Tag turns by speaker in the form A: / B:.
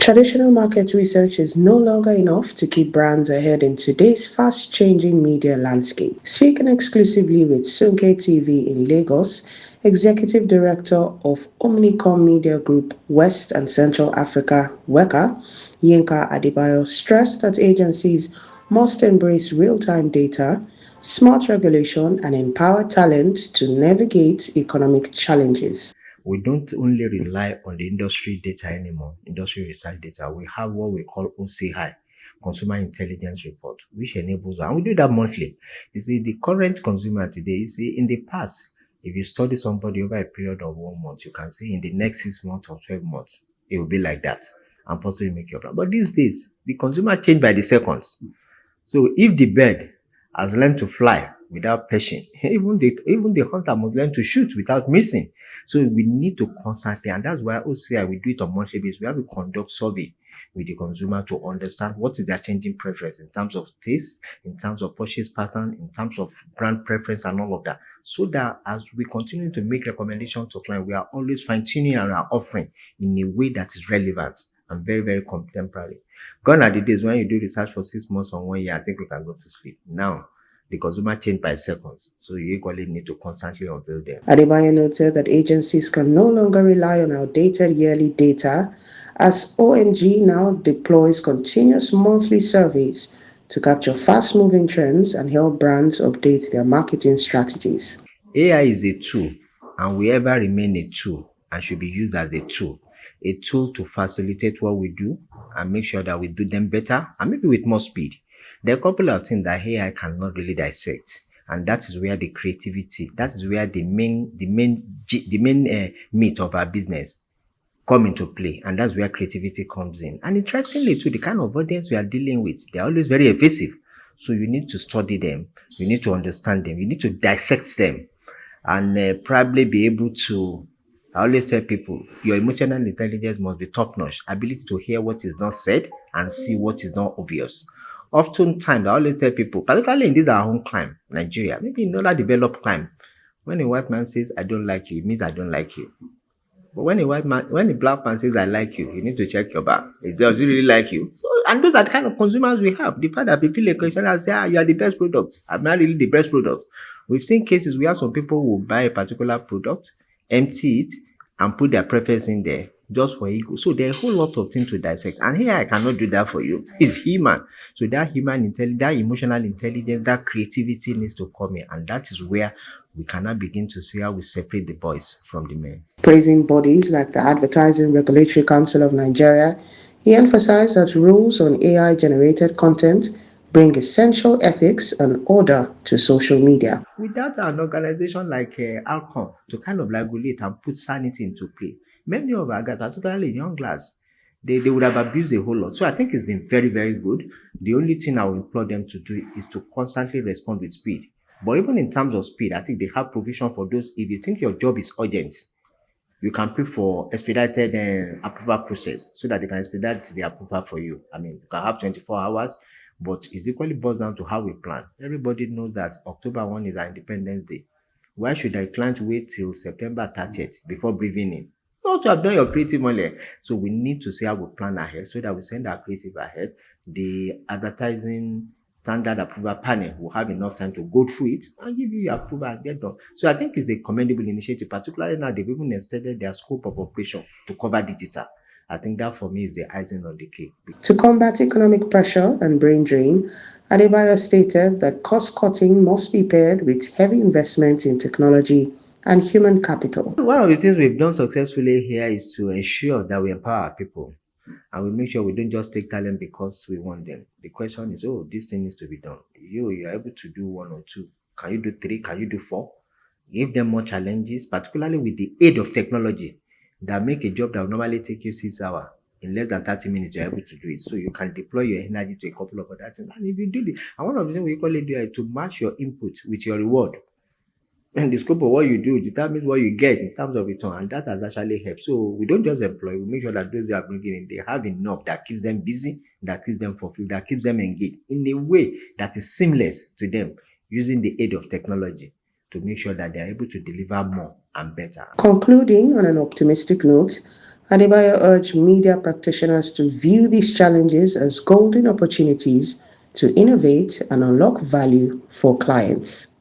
A: Traditional market research is no longer enough to keep brands ahead in today's fast-changing media landscape. Speaking exclusively with Sunke TV in Lagos, Executive Director of Omnicom Media Group West and Central Africa, WeCA, Yinka Adebayo stressed that agencies must embrace real-time data, smart regulation, and empower talent to navigate economic challenges.
B: We don't only rely on the industry data anymore, industry research data. We have what we call OCI, Consumer Intelligence Report, which enables, and we do that monthly. You see, the current consumer today, you see, in the past, if you study somebody over a period of 1 month, you can see in the next 6 months or 12 months, it will be like that and possibly make your plan. But these days, the consumer change by the seconds. So if the bird has learned to fly without perching, even the hunter must learn to shoot without missing. So we need to constantly, and that's why OCI, we do it on monthly basis. We have to conduct survey with the consumer to understand what is their changing preference in terms of taste, in terms of purchase pattern, in terms of brand preference and all of that. So that as we continue to make recommendations to clients, we are always fine-tuning our offering in a way that is relevant and very, very contemporary. Gone are the days when you do research for 6 months or 1 year, I think we can go to sleep. Now, the consumer change by seconds, so you equally need to constantly unveil them.
A: Adebayo noted that agencies can no longer rely on outdated yearly data, as OMG now deploys continuous monthly surveys to capture fast-moving trends and help brands update their marketing strategies.
B: AI is a tool and will ever remain a tool and should be used as a tool to facilitate what we do and make sure that we do them better and maybe with more speed. There are a couple of things that AI cannot really dissect, and that is where the creativity, that is where the main meat of our business come into play, and that's where creativity comes in. And interestingly too, the kind of audience we are dealing with, they're always very evasive. So you need to study them, you need to understand them, you need to dissect them, and probably be able to, I always tell people, your emotional intelligence must be top-notch. Ability to hear what is not said and see what is not obvious. Oftentimes, I always tell people, particularly in this our home climate, Nigeria, maybe in other developed climate, when a white man says, I don't like you, it means I don't like you. But when a black man says, I like you, you need to check your back. Does he really like you? So, and those are the kind of consumers we have. The fact that they feel a question and say, you are the best product. I'm not really the best product. We've seen cases where some people will buy a particular product, empty it, and put their preference in there just for ego. So there are a whole lot of things to dissect. And here I cannot do that for you. It's human. So that human intelligence, that emotional intelligence, that creativity needs to come in. And that is where we cannot begin to see how we separate the boys from the men.
A: Praising bodies like the Advertising Regulatory Council of Nigeria, he emphasized that rules on AI-generated content bring essential ethics and order to social media.
B: Without an organization like Alcon to kind of regulate and put sanity into play, many of our guys, particularly young lads, they would have abused a whole lot. So I think it's been very, very good. The only thing I will implore them to do is to constantly respond with speed. But even in terms of speed, I think they have provision for those. If you think your job is urgent, you can pay for expedited approval process so that they can expedite the approval for you. I mean, you can have 24 hours, but it's equally boils down to how we plan. Everybody knows that October 1 is our Independence Day. Why should a client wait till September 30th before briefing him? Not to have done your creative money. So we need to see how we plan ahead so that we send our creative ahead. The advertising standard approval panel will have enough time to go through it and give you your approval and get done. So I think it's a commendable initiative, particularly now they've even extended their scope of operation to cover digital. I think that for me is the icing on the cake.
A: To combat economic pressure and brain drain, Adebayo stated that cost-cutting must be paired with heavy investments in technology and human capital.
B: One of the things we've done successfully here is to ensure that we empower our people and we make sure we don't just take talent because we want them. The question is, this thing needs to be done. You're able to do 1 or 2. Can you do 3? Can you do 4? Give them more challenges, particularly with the aid of technology that make a job that would normally take you 6 hours. In less than 30 minutes, you're able to do it. So you can deploy your energy to a couple of other things. And if you do it, and one of the things we equally do is to match your input with your reward. And the scope of what you do determines what you get in terms of return, and that has actually helped. So we don't just employ, we make sure that those we are bringing in, they have enough that keeps them busy, that keeps them fulfilled, that keeps them engaged in a way that is seamless to them, using the aid of technology to make sure that they are able to deliver more and better.
A: Concluding on an optimistic note, Adebayo urged media practitioners to view these challenges as golden opportunities to innovate and unlock value for clients.